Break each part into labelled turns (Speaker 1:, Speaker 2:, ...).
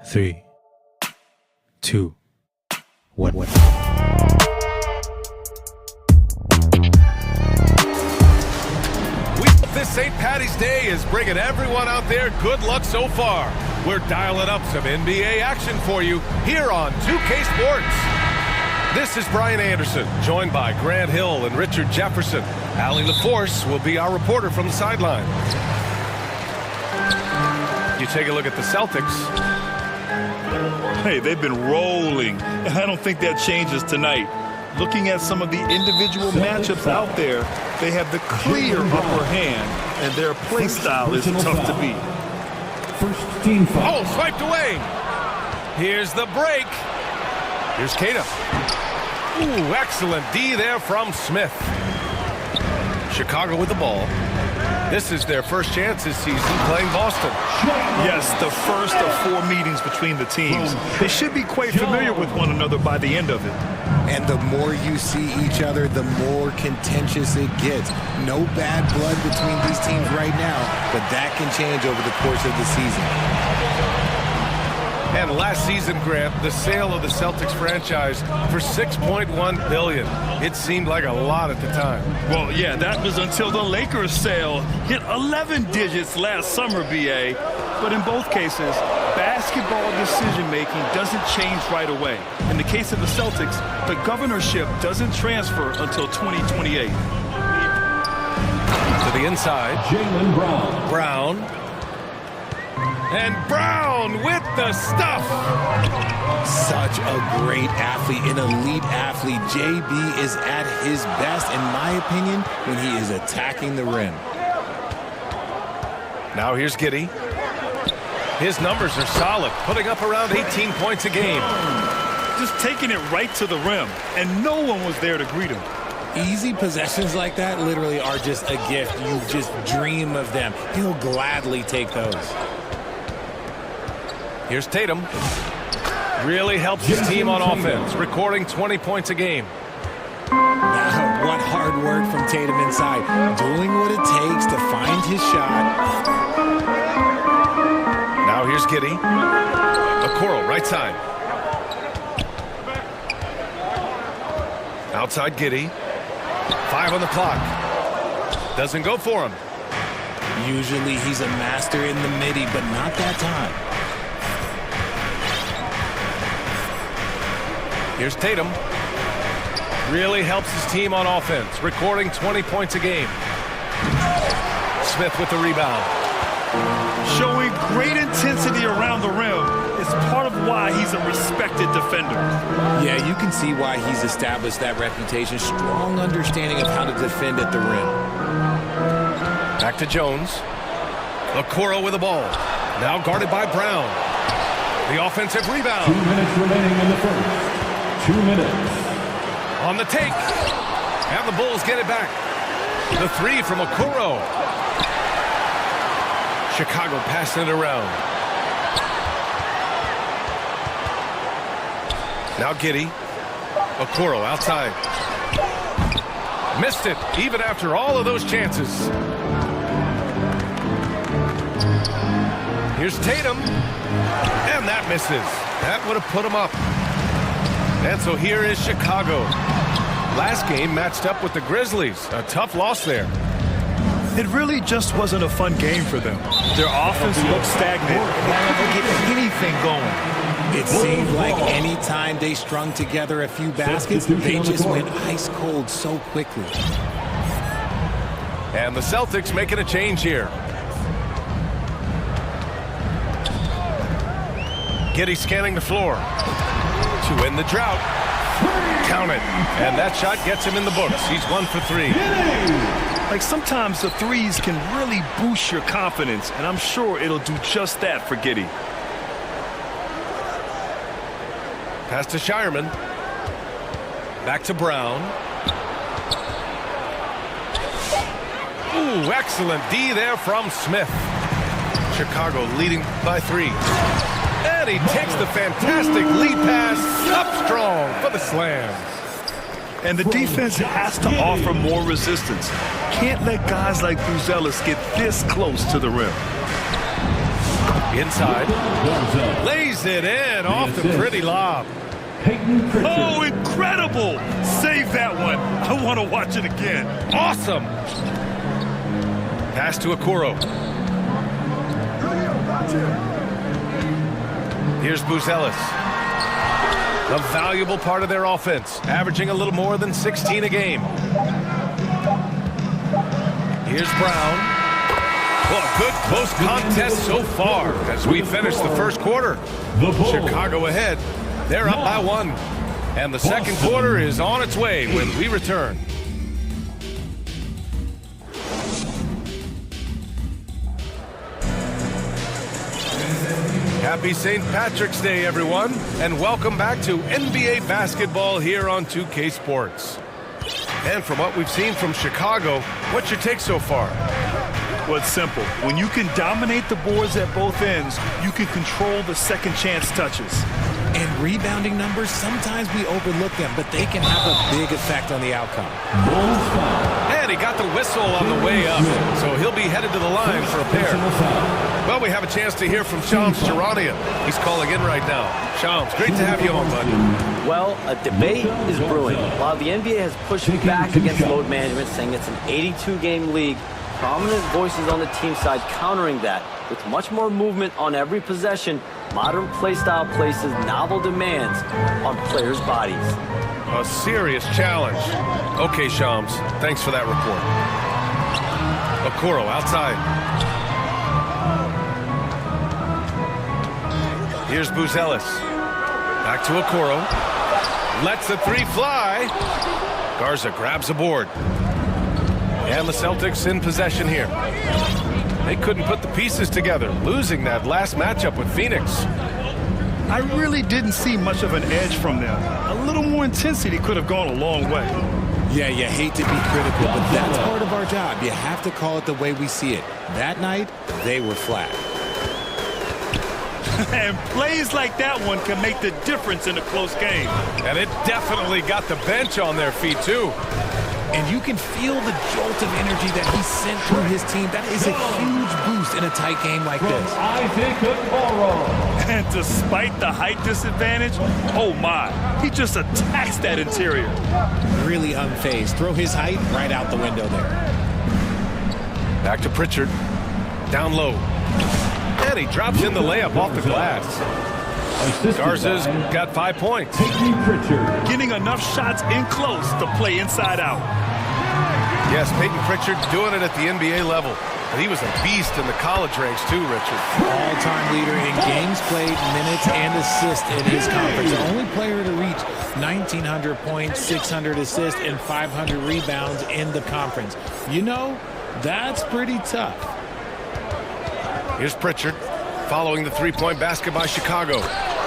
Speaker 1: 3, 2, 1.
Speaker 2: This St. Patty's Day is bringing everyone out there good luck so far. We're dialing up some NBA action for you here on 2K Sports. This is Brian Anderson, joined by Grant Hill and Richard Jefferson. Allie LaForce will be our reporter from the sideline. You take a look at the Celtics.
Speaker 3: Hey, they've been rolling, and I don't think that changes tonight. Looking at some of the individual matchups out there, they have the clear upper hand, and their play style is tough to beat.
Speaker 4: First team foul.
Speaker 2: Oh, swiped away. Here's the break. Here's Kata. Ooh, excellent D there from Smith. Chicago with the ball. This is their first chance this season playing Boston.
Speaker 3: Yes, the first of 4 meetings between the teams. They should be quite familiar with one another by the end of it.
Speaker 5: And the more you see each other, the more contentious it gets. No bad blood between these teams right now, but that can change over the course of the season.
Speaker 2: And last season, Grant, the sale of the Celtics franchise for $6.1 billion. It seemed like a lot at the time.
Speaker 3: Well, yeah, that was until the Lakers sale hit 11 digits last summer, BA. But in both cases, basketball decision-making doesn't change right away. In the case of the Celtics, the governorship doesn't transfer until 2028.
Speaker 2: To the inside.
Speaker 4: Jaylen Brown.
Speaker 2: Brown. And Brown with the stuff.
Speaker 5: Such a great athlete, an elite athlete. JB is at his best, in my opinion, when he is attacking the rim.
Speaker 2: Now here's Giddey. His numbers are solid, putting up around 18 points a game.
Speaker 3: Just taking it right to the rim, and no one was there to greet him.
Speaker 5: Easy possessions like that literally are just a gift. You just dream of them. He'll gladly take those.
Speaker 2: Here's Tatum. Really helps his team on offense, recording 20 points a game.
Speaker 5: Now, what hard work from Tatum inside. Doing what it takes to find his shot.
Speaker 2: Now here's Giddey. Okoro, right side. Outside Giddey. 5 on the clock. Doesn't go for him.
Speaker 5: Usually he's a master in the midi, but not that time.
Speaker 2: Here's Tatum. Really helps his team on offense, recording 20 points a game. Smith with the rebound.
Speaker 3: Showing great intensity around the rim is part of why he's a respected defender.
Speaker 5: Yeah, you can see why he's established that reputation. Strong understanding of how to defend at the rim.
Speaker 2: Back to Jones. Okoro with the ball. Now guarded by Brown. The offensive rebound.
Speaker 4: 2 minutes remaining in the first. 2 minutes.
Speaker 2: On the take. And the Bulls get it back. The 3 from Okoro. Chicago passing it around. Now Giddey. Okoro outside. Missed it, even after all of those chances. Here's Tatum. And that misses. That would have put him up. And so here is Chicago. Last game matched up with the Grizzlies. A tough loss there.
Speaker 3: It really just wasn't a fun game for them. Their offense looked stagnant, and they couldn't get anything going.
Speaker 5: It seemed like any time they strung together a few baskets, they just went ice cold so quickly.
Speaker 2: And the Celtics making a change here. Giddey scanning the floor. To win the drought. Count it. And that shot gets him in the books. He's 1 for 3.
Speaker 3: Like sometimes the threes can really boost your confidence, and I'm sure it'll do just that for Giddey.
Speaker 2: Pass to Shireman. Back to Brown. Ooh, excellent D there from Smith. Chicago leading by 3. And he takes the fantastic lead pass up strong for the slam.
Speaker 3: And the defense has to offer more resistance. Can't let guys like Buzelis get this close to the rim.
Speaker 2: Inside. Lays it in off the pretty lob.
Speaker 3: Oh, incredible! Save that one. I want to watch it again.
Speaker 2: Awesome. Pass to Okoro. Here's Buzelis. A valuable part of their offense, averaging a little more than 16 a game. Here's Brown. Well, a good close contest so far as we finish the first quarter. Chicago ahead. They're up by 1. And the second quarter is on its way when we return. Happy St. Patrick's Day, everyone, and welcome back to NBA basketball here on 2K Sports. And from what we've seen from Chicago, what's your take so far?
Speaker 3: Well, it's simple. When you can dominate the boards at both ends, you can control the second chance touches.
Speaker 5: And rebounding numbers, sometimes we overlook them, but they can have a big effect on the outcome.
Speaker 2: And he got the whistle on the way up, so he'll be headed to the line for a pair. Well, we have a chance to hear from Shams Charania. He's calling in right now. Shams, great to have you on, bud.
Speaker 6: Well, a debate is brewing. While the NBA has pushed back against load management, saying it's an 82-game league, prominent voices on the team side countering that with much more movement on every possession. Modern play style places novel demands on players' bodies.
Speaker 2: A serious challenge. Okay, Shams, thanks for that report. Okoro outside. Here's Buzelis. Back to Okoro. Lets the three fly. Garza grabs the board. And the Celtics in possession here. They couldn't put the pieces together, losing that last matchup with Phoenix.
Speaker 3: I really didn't see much of an edge from them. A little more intensity could have gone a long way.
Speaker 5: Yeah, you hate to be critical, but that's part of our job. You have to call it the way we see it. That night, they were flat.
Speaker 3: And plays like that one can make the difference in a close game.
Speaker 2: And it definitely got the bench on their feet, too.
Speaker 5: And you can feel the jolt of energy that he sent through his team. That is a huge boost in a tight game like this.
Speaker 3: And despite the height disadvantage, oh my, he just attacks that interior.
Speaker 5: Really unfazed. Throw his height right out the window there.
Speaker 2: Back to Pritchard. Down low. And he drops in the layup off the glass. Garza's got 5 points.
Speaker 3: Getting enough shots in close to play inside out.
Speaker 2: Yes, Peyton Pritchard doing it at the NBA level. But he was a beast in the college ranks too, Richard.
Speaker 5: All-time leader in games played, minutes, and assists in his conference. The only player to reach 1,900 points, 600 assists, and 500 rebounds in the conference. You know, that's pretty tough.
Speaker 2: Here's Pritchard following the three-point basket by Chicago.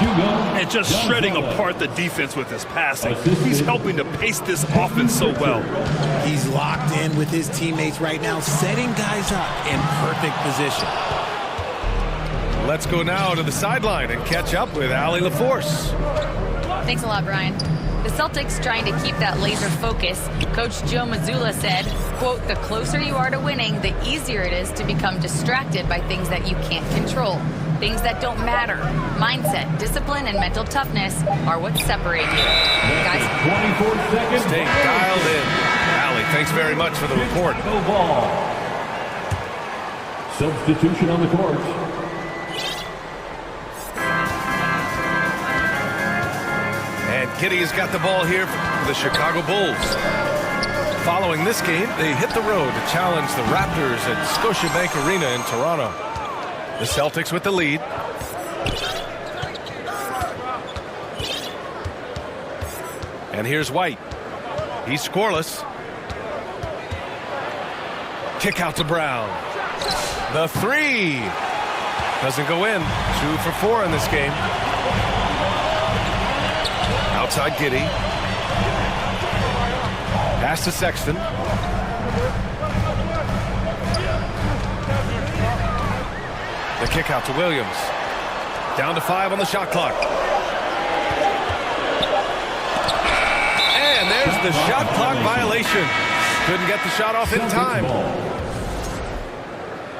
Speaker 3: And just shredding apart the defense with his passing. He's helping to pace this offense so well.
Speaker 5: He's locked in with his teammates right now, setting guys up in perfect position.
Speaker 2: Let's go now to the sideline and catch up with Allie LaForce.
Speaker 7: Thanks a lot, Brian. The Celtics trying to keep that laser focus. Coach Joe Mazzulla said, quote, "The closer you are to winning, the easier it is to become distracted by things that you can't control. Things that don't matter. Mindset, discipline, and mental toughness are what separate you." Guys,
Speaker 4: 24 seconds.
Speaker 2: Stay dialed in. Allie, thanks very much for the report.
Speaker 4: No ball. Substitution on the court.
Speaker 2: And Kitty's got the ball here for the Chicago Bulls. Following this game, they hit the road to challenge the Raptors at Scotiabank Arena in Toronto. The Celtics with the lead. And here's White. He's scoreless. Kick out to Brown. The three. Doesn't go in. 2 for 4 in this game. Outside Giddey. Pass to Sexton. The kick out to Williams. Down to 5 on the shot clock. And there's the shot clock violation. Couldn't get the shot off in time.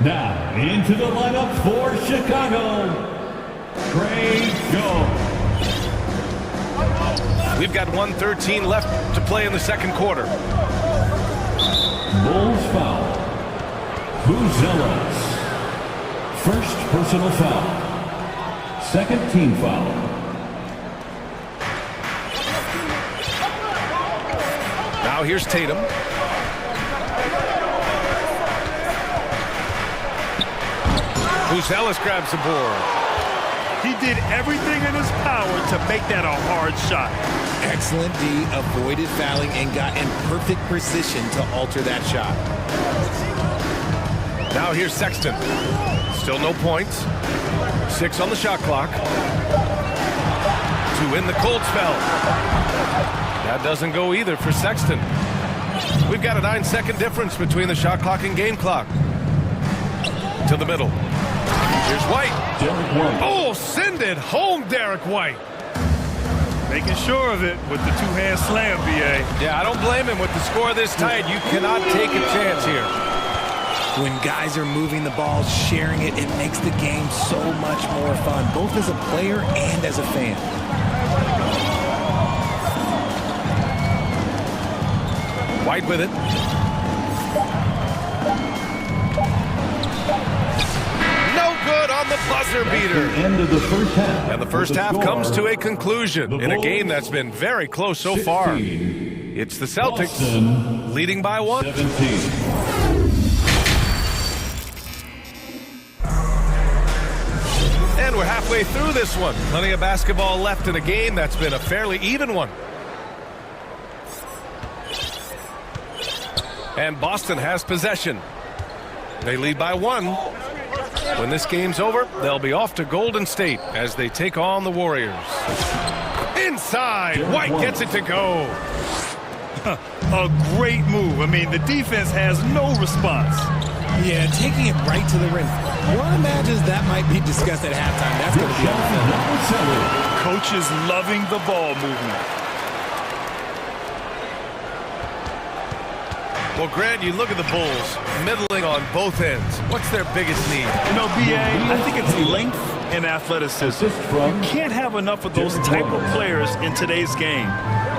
Speaker 4: Now into the lineup for Chicago, Trey Jones.
Speaker 2: We've got 1:13 left to play in the second quarter.
Speaker 4: Bulls foul. Buzelas. First personal foul. Second team foul.
Speaker 2: Now here's Tatum. Buzelas grabs the board.
Speaker 3: He did everything in his power to make that a hard shot.
Speaker 5: Excellent D, avoided fouling and got in perfect position to alter that shot.
Speaker 2: Now here's Sexton. Still no points. 6 on the shot clock. 2 in the cold spell. That doesn't go either for Sexton. We've got a 9-second difference between the shot clock and game clock. To the middle. Here's White. Oh, send it home, Derek White.
Speaker 3: Making sure of it with the two-hand slam, B.A.
Speaker 2: Yeah, I don't blame him with the score this tight. You cannot take a chance here.
Speaker 5: When guys are moving the ball, sharing it, it makes the game so much more fun, both as a player and as a fan.
Speaker 2: White with it. No good on the buzzer beater.
Speaker 4: End of the first half.
Speaker 2: And the first half comes to a conclusion in a game that's been very close so far. It's the Celtics leading by 1.
Speaker 4: 17.
Speaker 2: And we're halfway through this one. Plenty of basketball left in a game that's been a fairly even one. And Boston has possession. They lead by 1. When this game's over, they'll be off to Golden State as they take on the Warriors. Inside, White gets it to go.
Speaker 3: A great move. I mean, the defense has no response.
Speaker 5: Yeah, taking it right to the rim. One imagines that might be discussed at halftime. That's going to be on film.
Speaker 3: Coaches loving the ball movement.
Speaker 2: Well, Grant, you look at the Bulls, middling on both ends. What's their biggest need?
Speaker 3: You know, B.A., I think it's length and athleticism. You can't have enough of those type of players in today's game.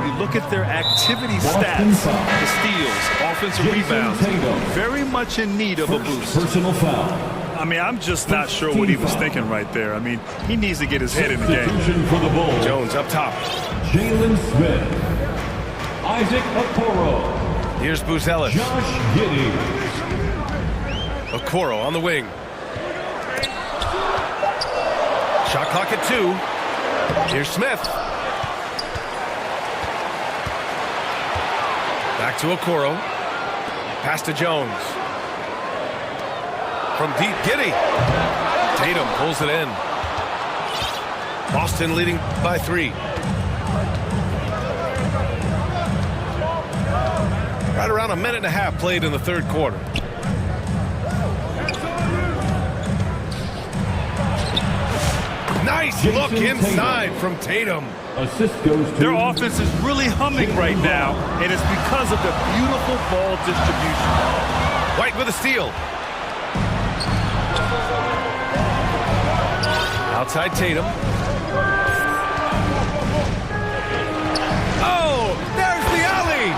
Speaker 3: You look at their activity stats, the steals, offensive rebounds, very much in need of a boost.
Speaker 4: Personal foul.
Speaker 3: I mean, I'm just not sure what he was thinking right there. I mean, he needs to get his head in the game.
Speaker 4: Substitution for the Bulls.
Speaker 2: Jones up top.
Speaker 4: Jalen Smith. Isaac Okoro.
Speaker 2: Here's Buzelas.
Speaker 4: Josh Giddey.
Speaker 2: Okoro on the wing. Shot clock at 2. Here's Smith. Back to Okoro. Pass to Jones. From deep, Giddey. Tatum pulls it in. Boston leading by 3. Right around a minute and a half played in the third quarter. Nice look inside from Tatum.
Speaker 4: Assist goes to
Speaker 3: Their offense is really humming right now, and it's because of the beautiful ball distribution.
Speaker 2: White with a steal. Outside Tatum. Oh, there's the alley.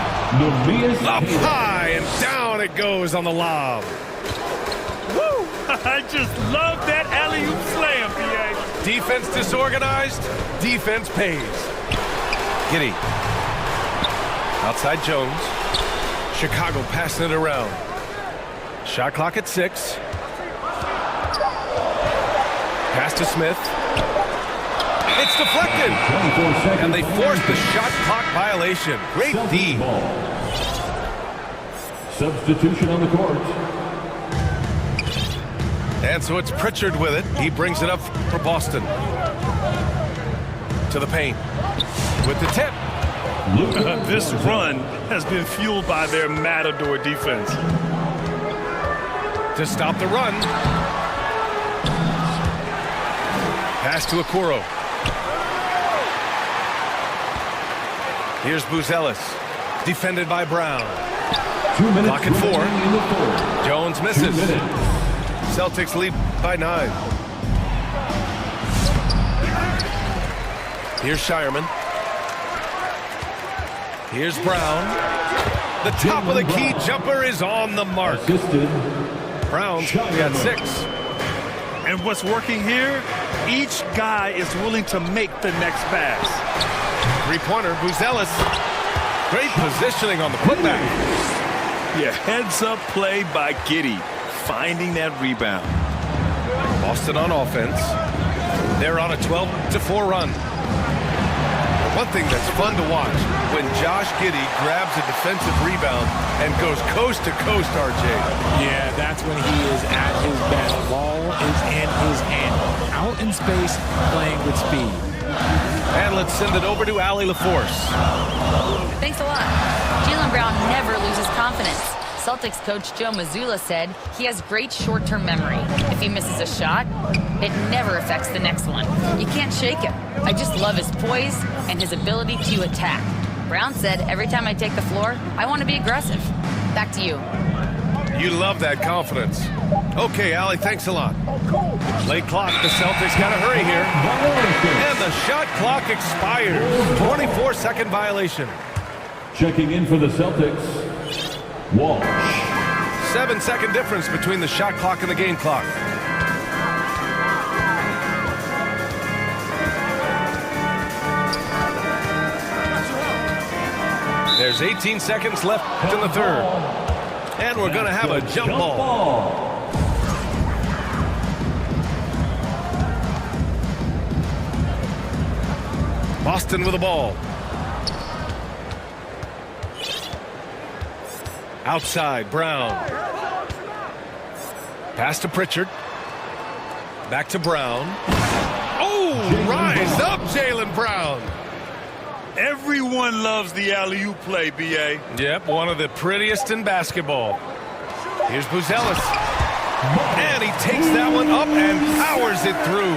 Speaker 2: Up high and down it goes on the lob.
Speaker 3: Woo! I just love that alley-oop slam, B.A.
Speaker 2: Defense disorganized, defense pays. Giddey. Outside Jones. Chicago passing it around. Shot clock at 6. Pass to Smith. It's deflected. And they force the shot clock violation. Great D.
Speaker 4: Substitution on the court.
Speaker 2: And so it's Pritchard with it. He brings it up for Boston. To the paint. With the tip.
Speaker 3: This run has been fueled by their Matador defense.
Speaker 2: To stop the run. Pass to Okoro. Here's Buzelas. Defended by Brown.
Speaker 4: 2 minutes.
Speaker 2: Clock at 4. Jones misses. Celtics lead by 9. Here's Shireman. Here's Brown. The top of the key jumper is on the mark. Brown's got 6.
Speaker 3: And what's working here? Each guy is willing to make the next pass.
Speaker 2: Three-pointer, Buzelis. Great positioning on the putback.
Speaker 3: Yeah, heads-up play by Giddey, finding that rebound.
Speaker 2: Boston on offense. They're on a 12-4 run. One thing that's fun to watch, when Josh Giddey grabs a defensive rebound and goes coast to coast, RJ.
Speaker 5: Yeah, that's when he is at his best. Ball is in his hand. Out in space, playing with speed.
Speaker 2: And let's send it over to Allie LaForce.
Speaker 7: Thanks a lot. Jaylen Brown never loses confidence. Celtics coach Joe Mazzulla said he has great short-term memory. If he misses a shot, it never affects the next one. You can't shake him. I just love his poise and his ability to attack. Brown said, every time I take the floor, I want to be aggressive. Back to you.
Speaker 2: You love that confidence. Okay, Allie, thanks a lot. Late clock, the Celtics got to hurry here. And the shot clock expires. 24-second violation.
Speaker 4: Checking in for the Celtics, Walsh.
Speaker 2: 7-second difference between the shot clock and the game clock. There's 18 seconds left in the third. And we're going to have a jump ball. Boston with the ball. Outside, Brown. Pass to Pritchard. Back to Brown. Oh, rise up, Jaylen Brown.
Speaker 3: Everyone loves the alley-oop play, B.A.
Speaker 2: Yep, one of the prettiest in basketball. Here's Buzelis. And he takes that one up and powers it through.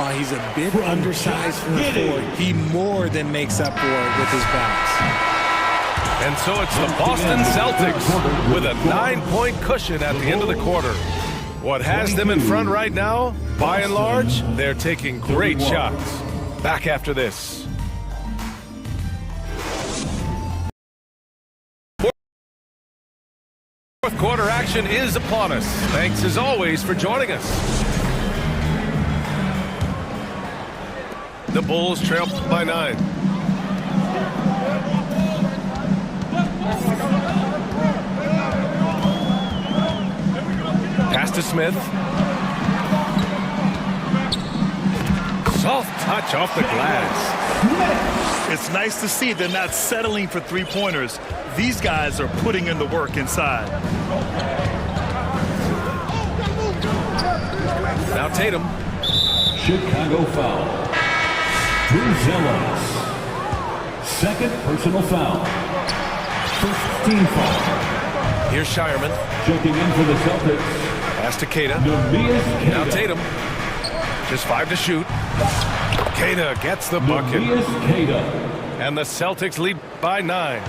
Speaker 5: While he's a bit undersized for a forward, he more than makes up for it with his bounce.
Speaker 2: And so it's the Boston Celtics with a 9-point cushion at the end of the quarter. What has them in front right now, by and large, they're taking great shots. Back after this. Fourth quarter action is upon us. Thanks as always for joining us. The Bulls trail by 9. Pass to Smith. Soft touch off the glass.
Speaker 3: It's nice to see they're not settling for three-pointers. These guys are putting in the work inside.
Speaker 2: Now Tatum.
Speaker 4: Chicago foul. Buzelis. Second personal foul. First team foul.
Speaker 2: Here's Shireman.
Speaker 4: Checking in for the Celtics,
Speaker 2: Pass to Queta. Now Tatum. Just 5 to shoot. Queta gets the bucket. And the Celtics lead by 9.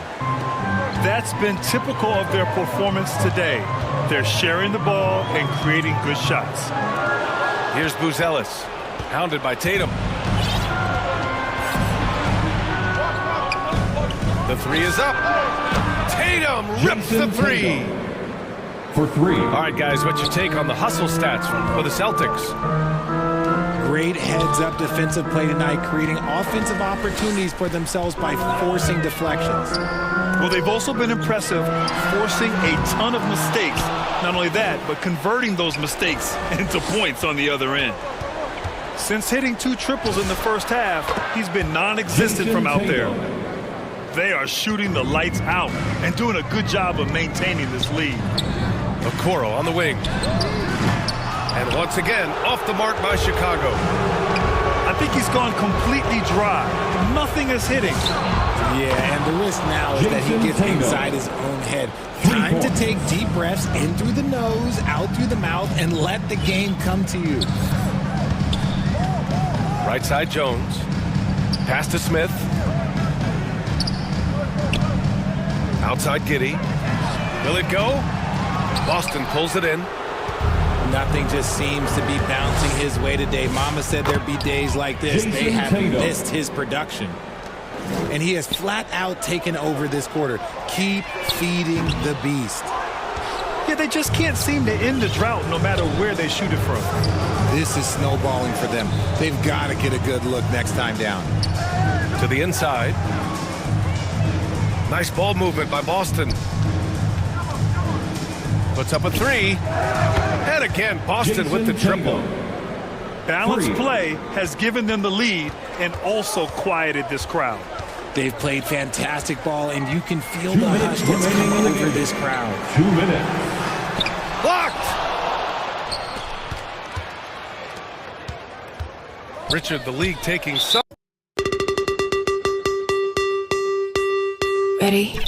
Speaker 3: That's been typical of their performance today. They're sharing the ball and creating good shots.
Speaker 2: Here's Buzelis. Hounded by Tatum. The three is up. Tatum rips the three.
Speaker 4: For 3.
Speaker 2: All right, guys, what's your take on the hustle stats for the Celtics?
Speaker 5: Great heads-up defensive play tonight, creating offensive opportunities for themselves by forcing deflections.
Speaker 3: Well, they've also been impressive, forcing a ton of mistakes. Not only that, but converting those mistakes into points on the other end. Since hitting 2 triples in the first half, he's been non-existent from out there. They are shooting the lights out and doing a good job of maintaining this lead.
Speaker 2: Okoro on the wing. And once again, off the mark by Chicago.
Speaker 3: I think he's gone completely dry. Nothing is hitting.
Speaker 5: Yeah, and the risk now is that he gets inside his own head. Time to take deep breaths in through the nose, out through the mouth, and let the game come to you.
Speaker 2: Right side, Jones. Pass to Smith. Outside, Giddey. Will it go? Boston pulls it in.
Speaker 5: Nothing just seems to be bouncing his way today. Mama said there'd be days like this. They
Speaker 4: Jason
Speaker 5: haven't
Speaker 4: Tatum.
Speaker 5: missed his production. And he has flat out taken over this quarter. Keep feeding the beast.
Speaker 3: Yeah, they just can't seem to end the drought no matter where they shoot it from.
Speaker 5: This is snowballing for them. They've got to get a good look next time down.
Speaker 2: To the inside. Nice ball movement by Boston. Puts up a three. And again, Boston with the triple.
Speaker 3: Balanced play has given them the lead and also quieted this crowd.
Speaker 5: They've played fantastic ball, and you can feel
Speaker 4: 2
Speaker 5: the
Speaker 4: minutes
Speaker 5: hush that's
Speaker 4: remaining
Speaker 5: come
Speaker 4: in the
Speaker 5: over
Speaker 4: game.
Speaker 5: this crowd.
Speaker 4: 2 minutes.
Speaker 2: Blocked! Richard, the league taking some.
Speaker 8: Ready?